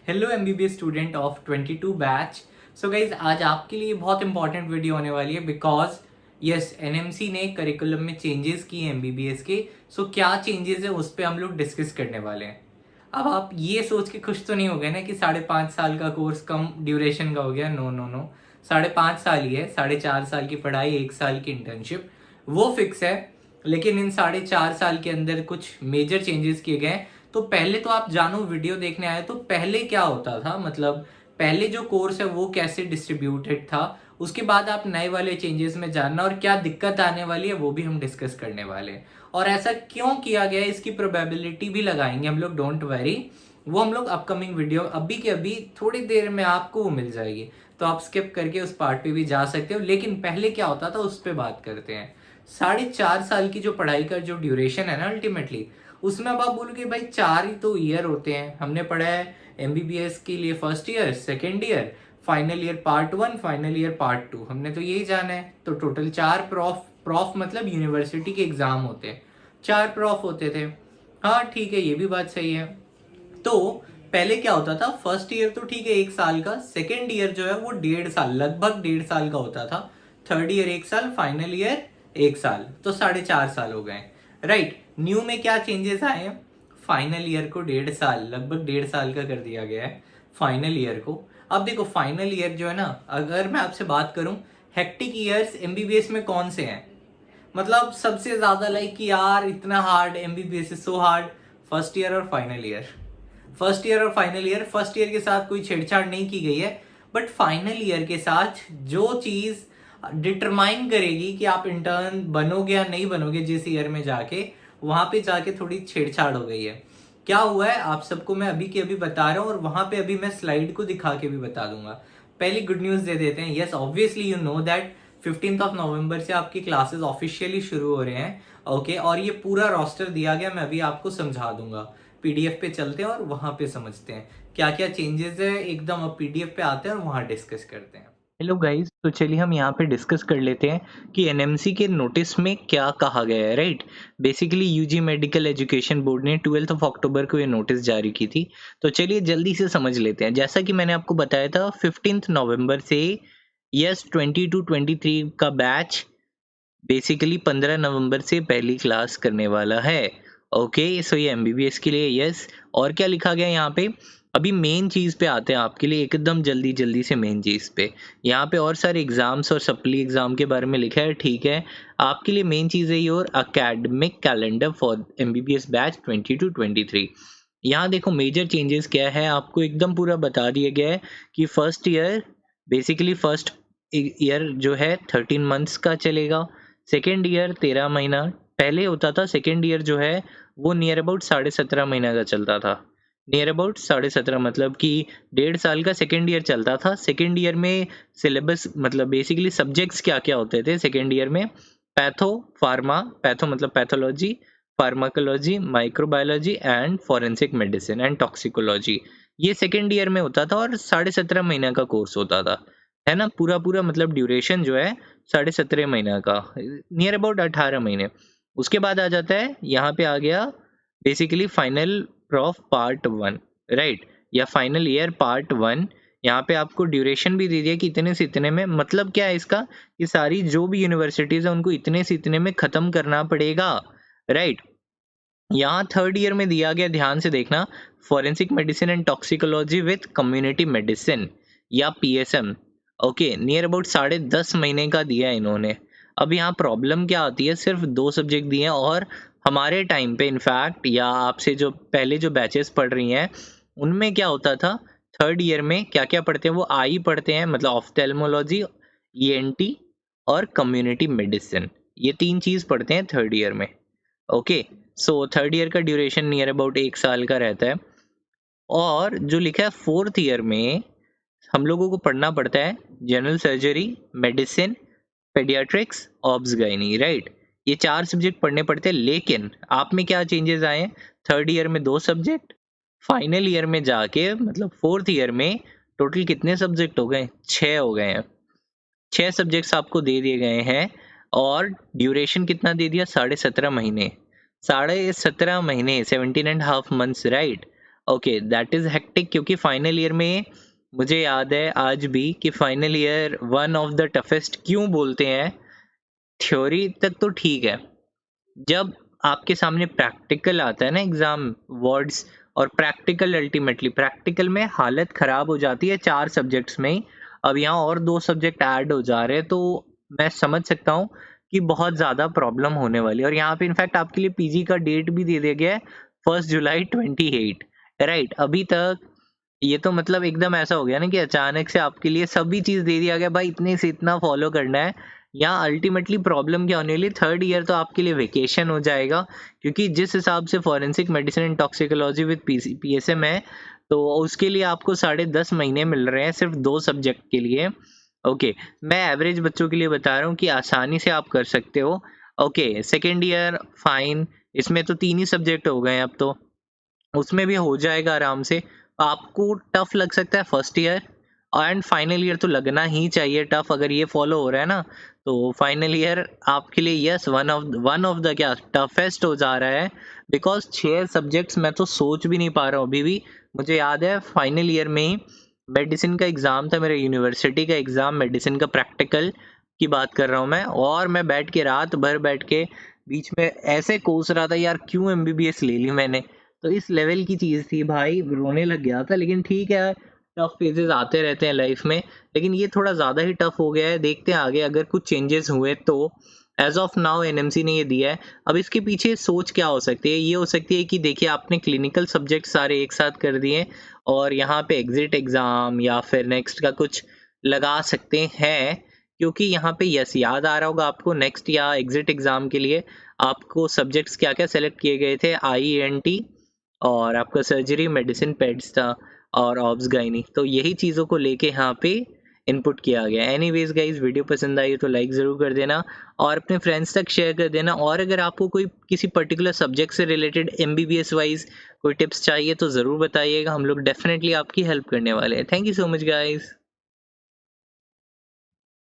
Hello MBBS student of 22 batch. So guys आज आपके लिए बहुत इंपॉर्टेंट वीडियो होने वाली है बिकॉज यस एनएमसी ने करिकुलम में चेंजेस किए एमबीबीएस के। सो क्या चेंजेस है उस पर हम लोग डिस्कस करने वाले हैं। अब आप ये सोच के खुश तो नहीं हो गए ना कि 5.5 साल का कोर्स कम ड्यूरेशन का हो गया। नो नो नो, 5.5 साल ही है। 4.5 साल की पढ़ाई, 1 साल की इंटर्नशिप, वो फिक्स है। लेकिन इन 4.5 साल के अंदर कुछ मेजर चेंजेस किए गए हैं। तो पहले तो आप जानो, वीडियो देखने आए तो पहले क्या होता था, मतलब पहले जो कोर्स है वो कैसे डिस्ट्रीब्यूटेड था, उसके बाद आप नए वाले चेंजेस में जानना और क्या दिक्कत आने वाली है वो भी हम डिस्कस करने वाले हैं। और ऐसा क्यों किया गया है इसकी प्रोबेबिलिटी भी लगाएंगे हम लोग, डोंट वरी। वो हम लोग अपकमिंग वीडियो अभी के अभी थोड़ी देर में आपको वो मिल जाएगी, तो आप स्किप करके उस पार्ट पे भी जा सकते हो। लेकिन पहले क्या होता था उस पर बात करते हैं। 4.5 साल की जो पढ़ाई का जो ड्यूरेशन है ना अल्टीमेटली, उसमें अब आप बोलोगे भाई 4 ही तो ईयर होते हैं। हमने पढ़ा है एमबीबीएस के लिए first year, second year, final year part 1, final year part 2, हमने तो यही जाना है। तो टोटल 4 प्रॉफ मतलब यूनिवर्सिटी के एग्जाम होते हैं, 4 प्रॉफ होते थे। हाँ ठीक है, ये भी बात सही है। तो पहले क्या होता था, फर्स्ट ईयर तो ठीक है 1 साल का, सेकेंड ईयर जो है वो 1.5 साल, लगभग 1.5 साल का होता था, थर्ड ईयर 1 साल, फाइनल ईयर 1 साल, तो 4.5 साल हो गए। राइट, न्यू में क्या चेंजेस आए हैं, फाइनल ईयर को 1.5 साल, लगभग 1.5 साल का कर दिया गया है फाइनल ईयर को। अब देखो फाइनल ईयर जो है ना, अगर मैं आपसे बात करूं हेक्टिक ईयर्स एमबीबीएस में कौन से हैं, मतलब सबसे ज्यादा लाइक कि यार इतना hard, MBBS is so hard, first year और फाइनल ईयर। फर्स्ट ईयर और फाइनल ईयर, फर्स्ट ईयर के साथ कोई छेड़छाड़ नहीं की गई है, बट फाइनल ईयर के साथ जो चीज डिटरमाइन करेगी कि आप इंटर्न बनोगे या नहीं बनोगे जिस ईयर में जाके, वहां पे जाके थोड़ी छेड़छाड़ हो गई है। क्या हुआ है आप सबको मैं अभी के अभी बता रहा हूँ, और वहां पे अभी मैं स्लाइड को दिखा के भी बता दूंगा। पहली गुड न्यूज दे देते हैं। Yes obviously you know that 15 नवंबर से आपकी क्लासेस ऑफिशियली शुरू हो रहे हैं। ओके, और ये पूरा रोस्टर दिया गया, मैं अभी आपको समझा दूंगा। पीडीएफ पे चलते हैं और वहां पे समझते हैं क्या क्या चेंजेस है एकदम। अब पीडीएफ पे आते हैं और वहां डिस्कस करते हैं। हेलो गाइस, तो चलिए हम यहाँ पे डिस्कस कर लेते हैं कि एनएमसी के नोटिस में क्या कहा गया है। Right, basically UG medical education board ने 12 अक्टूबर को ये नोटिस जारी की थी। तो चलिए जल्दी से समझ लेते हैं। जैसा कि मैंने आपको बताया था 15 नवंबर से यस 22-23 का बैच बेसिकली 15 नवंबर से पहली क्लास करने वाला है। ओके, सो ये एमबीबीएस के लिए यस। और क्या लिखा गया यहाँ पे, अभी मेन चीज पे आते हैं आपके लिए एकदम जल्दी जल्दी से मेन चीज पे। यहाँ पे और सारे एग्जाम्स और सप्ली एग्जाम के बारे में लिखा है, ठीक है। आपके लिए मेन चीज है your academic calendar for MBBS batch 22-23। यहाँ देखो मेजर चेंजेस क्या है, आपको एकदम पूरा बता दिया गया है कि first year basically first year जो है 13 मंथ्स का चलेगा, सेकेंड ईयर 13 महीना पहले होता था, सेकेंड ईयर जो है वो नियर अबाउट 17.5 महीना का चलता था। नियर अबाउट 17.5 मतलब कि 1.5 साल का सेकेंड ईयर चलता था। सेकेंड ईयर में सिलेबस मतलब बेसिकली सब्जेक्ट्स क्या क्या होते थे सेकेंड ईयर में, पैथो फार्मा, पैथो मतलब pathology, pharmacology, microbiology and forensic medicine and toxicology, ये सेकेंड ईयर में होता था और 17.5 महीना का कोर्स होता था, है ना। पूरा पूरा मतलब ड्यूरेशन जो है 17.5 महीना का, नियर अबाउट 18 महीने। उसके बाद आ जाता है यहाँ पे आ गया basically final prof part 1, right, या फाइनल ईयर पार्ट 1। यहाँ पे आपको ड्यूरेशन भी दे दिया कि इतने से इतने में, मतलब क्या है इसका, ये सारी जो भी यूनिवर्सिटीज है उनको इतने से इतने में खत्म करना पड़ेगा। राइट, यहाँ थर्ड ईयर में दिया गया, ध्यान से देखना, forensic medicine and toxicology with community medicine या पीएसएम। ओके, नियर अबाउट 10.5 महीने का दिया है इन्होंने। अब यहाँ प्रॉब्लम क्या आती है, सिर्फ 2 सब्जेक्ट दिए हैं, और हमारे टाइम पे इनफैक्ट या आपसे जो पहले जो बैचेस पढ़ रही हैं उनमें क्या होता था, थर्ड ईयर में क्या क्या पढ़ते हैं, वो आई पढ़ते हैं, मतलब ऑफ्थेल्मोलॉजी, ईएनटी और कम्युनिटी मेडिसिन, ये 3 चीज पढ़ते हैं थर्ड ईयर में। ओके, सो थर्ड ईयर का ड्यूरेशन नियर अबाउट 1 साल का रहता है। और जो लिखा है फोर्थ ईयर में हम लोगों को पढ़ना पड़ता है general surgery, medicine, paediatrics, obs gynae, right, ये 4 सब्जेक्ट पढ़ने पड़ते हैं। लेकिन आप में क्या चेंजेस आए हैं, थर्ड ईयर में 2 सब्जेक्ट, फाइनल ईयर में जाके मतलब फोर्थ ईयर में टोटल कितने सब्जेक्ट हो गए, 6 हो गए हैं। 6 सब्जेक्ट्स आपको दे दिए गए हैं, और ड्यूरेशन कितना दे दिया, 17.5 महीने, 17.5 महीने, 17.5 months, right. Okay that is hectic, क्योंकि फाइनल ईयर में मुझे याद है आज भी कि final year one of the toughest क्यों बोलते हैं। थ्योरी तक तो ठीक है, जब आपके सामने प्रैक्टिकल आता है ना एग्जाम वर्ड्स, और प्रैक्टिकल अल्टीमेटली प्रैक्टिकल में हालत खराब हो जाती है 4 सब्जेक्ट्स में ही। अब यहाँ और 2 सब्जेक्ट ऐड हो जा रहे हैं, तो मैं समझ सकता हूँ कि बहुत ज़्यादा प्रॉब्लम होने वाली है। और यहाँ पे इनफैक्ट आपके लिए पीजी का डेट भी दे दिया गया है 1 जुलाई 28, राइट। अभी तक ये तो मतलब एकदम ऐसा हो गया ना कि अचानक से आपके लिए सभी चीज़ दे दिया गया, भाई इतने से इतना फॉलो करना है। यहाँ अल्टीमेटली प्रॉब्लम क्या होने वाली, थर्ड ईयर तो आपके लिए वेकेशन हो जाएगा, क्योंकि जिस हिसाब से forensic medicine and toxicology with PSM है, तो उसके लिए आपको 10.5 महीने मिल रहे हैं सिर्फ 2 सब्जेक्ट के लिए। ओके, मैं एवरेज बच्चों के लिए बता रहा हूँ कि आसानी से आप कर सकते हो। ओके, सेकेंड ईयर फाइन, इसमें तो 3 ही सब्जेक्ट हो गए हैं अब तो, उसमें भी हो जाएगा आराम से। आपको टफ लग सकता है first year, and final year तो लगना ही चाहिए टफ, अगर ये फॉलो हो रहा है ना, तो फाइनल ईयर आपके लिए यस वन ऑफ द क्या टफेस्ट हो जा रहा है। बिकॉज 6 सब्जेक्ट्स मैं तो सोच भी नहीं पा रहा हूँ अभी भी। मुझे याद है फाइनल ईयर में ही मेडिसिन का एग्ज़ाम था, मेरे यूनिवर्सिटी का एग्ज़ाम, मेडिसिन का प्रैक्टिकल की बात कर रहा हूँ मैं, और मैं बैठ के रात भर बैठ के बीच में ऐसे कोस रहा था यार क्यों एमबीबीएस ले ली मैंने। तो इस लेवल की चीज़ थी भाई, रोने लग गया था। लेकिन ठीक है, टफ फेजेस आते रहते हैं लाइफ में, लेकिन ये थोड़ा ज़्यादा ही टफ हो गया है। देखते हैं आगे अगर कुछ चेंजेस हुए तो। एज ऑफ नाउ एनएमसी ने ये दिया है। अब इसके पीछे सोच क्या हो सकती है, ये हो सकती है कि देखिए आपने क्लिनिकल सब्जेक्ट सारे एक साथ कर दिए, और यहाँ पे एग्जिट एग्ज़ाम या फिर नेक्स्ट का कुछ लगा सकते हैं, क्योंकि यहाँ पे यस याद आ रहा होगा आपको नेक्स्ट या एग्जिट एग्ज़ाम के लिए आपको सब्जेक्ट्स क्या क्या सेलेक्ट किए गए थे, IENT, और आपका सर्जरी मेडिसिन पेड्स था, और ऑब्स गाइनी। तो यही चीज़ों को लेके यहाँ पे इनपुट किया गया। एनीवेज गाइस, वीडियो पसंद आई हो तो लाइक ज़रूर कर देना और अपने फ्रेंड्स तक शेयर कर देना। और अगर आपको कोई किसी पर्टिकुलर सब्जेक्ट से रिलेटेड MBBS वाइज कोई टिप्स चाहिए तो ज़रूर बताइएगा, हम लोग डेफिनेटली आपकी हेल्प करने वाले हैं। Thank you so much guys.